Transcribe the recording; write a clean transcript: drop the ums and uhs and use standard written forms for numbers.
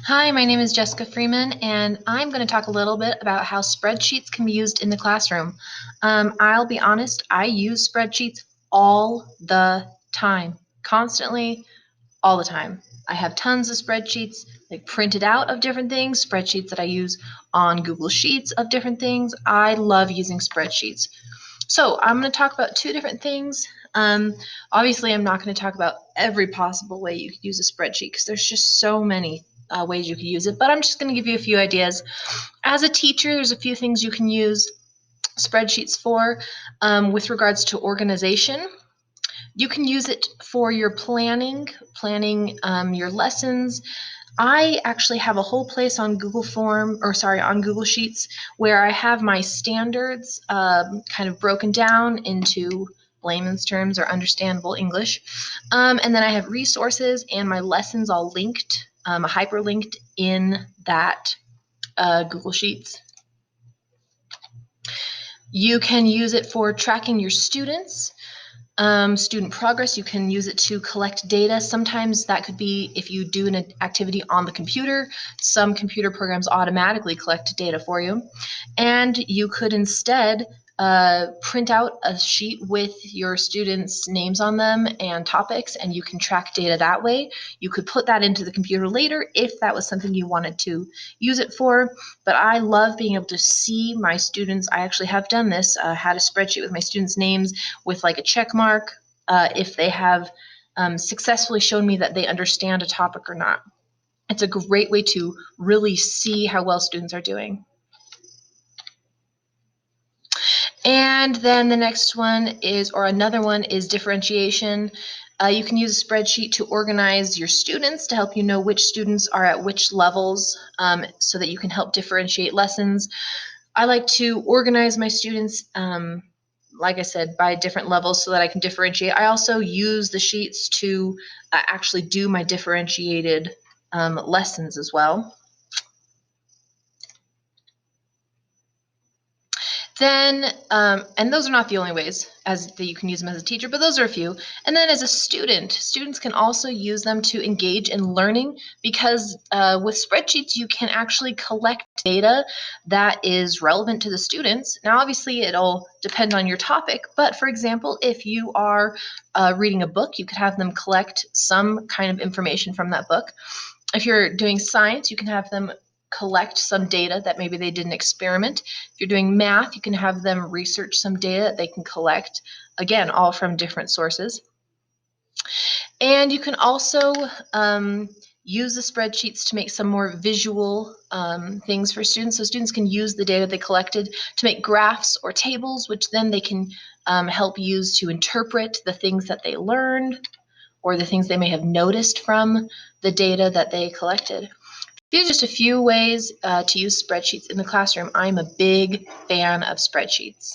Hi, my name is Jessica Freeman, and I'm going to talk a little bit about how spreadsheets can be used in the classroom. I'll be honest, I use spreadsheets all the time, constantly, all the time. I have tons of spreadsheets like printed out of different things, spreadsheets that I use on Google Sheets of different things. I love using spreadsheets. So I'm going to talk about two different things. Obviously, I'm not going to talk about every possible way you could use a spreadsheet because there's just so many ways you could use it, but I'm just going to give you a few ideas. As a teacher, there's a few things you can use spreadsheets for with regards to organization. You can use it for your planning your lessons. I actually have a whole place on on Google Sheets where I have my standards kind of broken down into layman's terms or understandable English. And then I have resources and my lessons all linked, hyperlinked in that Google Sheets. You can use it for tracking your students. Student progress, you can use it to collect data. Sometimes that could be if you do an activity on the computer, some computer programs automatically collect data for you. And you could instead print out a sheet with your students' names on them and topics, and you can track data that way. You could put that into the computer later if that was something you wanted to use it for. But I love being able to see my students. I actually have done this, had a spreadsheet with my students' names with like a check mark if they have successfully shown me that they understand a topic or not. It's a great way to really see how well students are doing. And then the next one is, or another one is differentiation. You can use a spreadsheet to organize your students to help you know which students are at which levels so that you can help differentiate lessons. I like to organize my students, like I said, by different levels so that I can differentiate. I also use the sheets to actually do my differentiated lessons as well. Then, and those are not the only ways that you can use them as a teacher, but those are a few. And then as a student, students can also use them to engage in learning because with spreadsheets, you can actually collect data that is relevant to the students. Now, obviously, it'll depend on your topic, but for example, if you are reading a book, you could have them collect some kind of information from that book. If you're doing science, you can have them collect some data that maybe they did an experiment. If you're doing math, you can have them research some data that they can collect, again, all from different sources. And you can also use the spreadsheets to make some more visual things for students. So students can use the data they collected to make graphs or tables, which then they can help use to interpret the things that they learned or the things they may have noticed from the data that they collected. These are just a few ways to use spreadsheets in the classroom. I'm a big fan of spreadsheets.